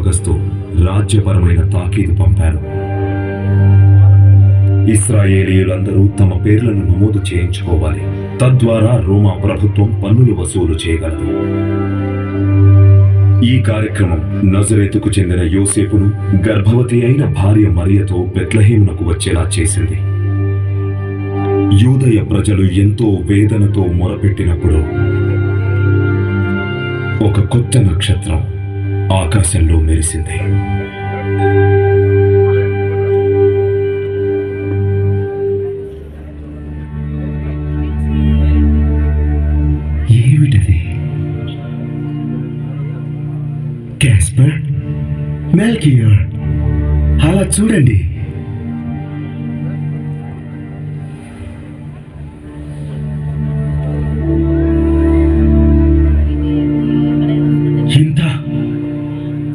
August రాజ్యపరమైన తాకీదు పంపారు. ఇశ్రాయేలీయులందరూ తమ పేర్లను నమోదు చేయించుకోవాలి. తద్వారా రోమా ప్రభుత్వం పన్నులు వసూలు చేయగలదు. ఈ కార్యక్రమం నజరేతుకు చెందిన యోసేపును గర్భవతి అయిన భార్య మరియతో బెత్లెహేమునకు వచ్చేలా చేసింది. యూదయ ప్రజలు ఎంతో వేదనతో మొరపెట్టినప్పుడు ఒక కొత్త నక్షత్రం ఆకాశంలో మెరిసింది. ఏమిటది? క్యాస్పర్, మెల్కియర్, అలా చూడండి. ఇంత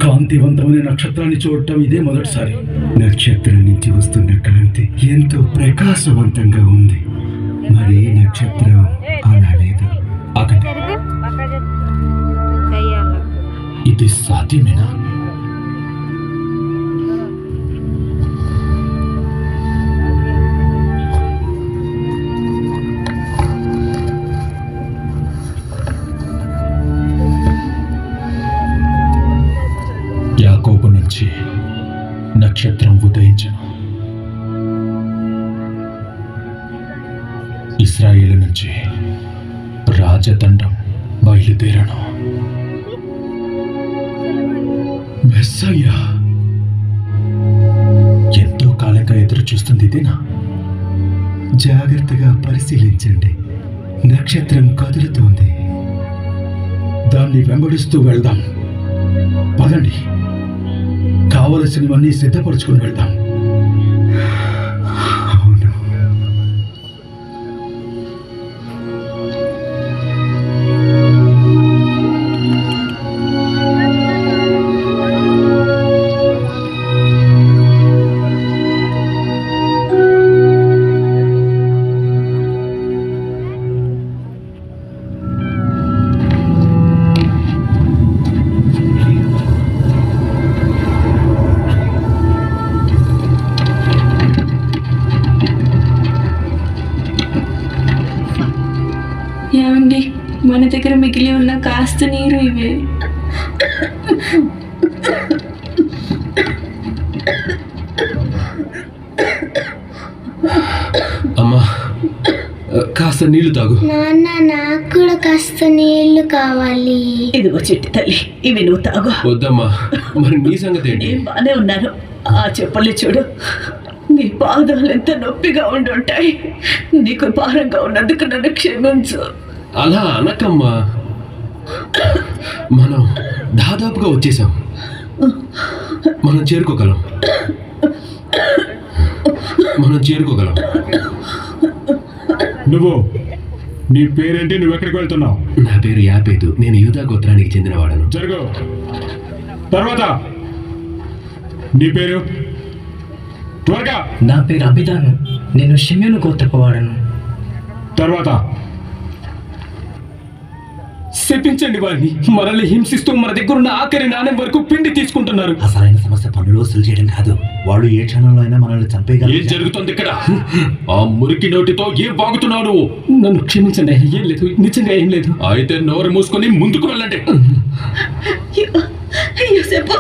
కాంతివంతమైన నక్షత్రాన్ని చూడటం ఇదే మొదటిసారి. నక్షత్రం నుంచి వస్తున్న కాంతి ఎంతో ప్రకాశవంతంగా ఉంది. మరి నక్షత్రం అలా లేదు. ఇది సాధ్యమేనా? యాకోబు నుంచి నక్షత్రం ఉదయించను, ఇశ్రాయేలు నుంచి రాజదండం బయలుదేరను. మెస్సయ్యా, ఎంతో కాలంగా ఎదురు చూస్తుంది ఇదేనా? జాగ్రత్తగా పరిశీలించండి. నక్షత్రం కదులుతోంది. దాన్ని వెంబడిస్తూ వెళ్దాం. పదండి, కావలసినవన్నీ సిద్ధపరచుకుని వెళ్దాం. అవును, ఏమండి, మన దగ్గర మిగిలి ఉన్న కాస్త నీరు ఇవే. అమ్మా, కాస్త నీళ్లు తాగు. నాన్న, నాకు కూడా కాస్త నీళ్లు కావాలి. ఇదిగో చిట్టి తల్లి, ఇవి నువ్వు తాగు. వద్దమ్మా, మరి నీ సంగతి ఏంటి? నేను బానే ఉన్నాను. ఆ చెప్పులు చూడు, నీ పాదాలు ఎంత నొప్పిగా ఉండుంటాయి. నీకు భారంగా ఉన్నందుకు నన్ను క్షమించు. అలా అనకమ్మా, మనం దాదాపుగా వచ్చేసాం. మనం చేరుకోగలం. నువ్వు, నీ పేరేంటి? నువ్వు ఎక్కడికి వెళ్తున్నావు? నా పేరు యాపేతు. నేను యూదా గోత్రానికి చెందినవాడను. జరుగు. తర్వాత నీ పేరు? త్వరగా. నా పేరు అభిదాను. నేను షిమ్యోను గోత్రపు వాడను. తర్వాత శపించండి వారిని. మనల్ని హింసిస్తూ మన దగ్గర ఉన్న ఆఖరి నాణ్యం వరకు పిండి తీసుకుంటున్నారు. అసలైన సమస్య పన్నులు వసూలు చేయడం కాదు. వాడు ఏ క్షణంలో అయినా మనల్ని చంపేయగలరు. ఏం జరుగుతుంది ఇక్కడ? ఆ మురికి నోటితో ఏం వాగుతున్నావు నువ్వు? నన్ను క్షమించండి, ఏం లేదు, నిజంగా ఏం లేదు. అయితే నోరు మూసుకొని ముందుకు వెళ్ళండి. యోసేపు,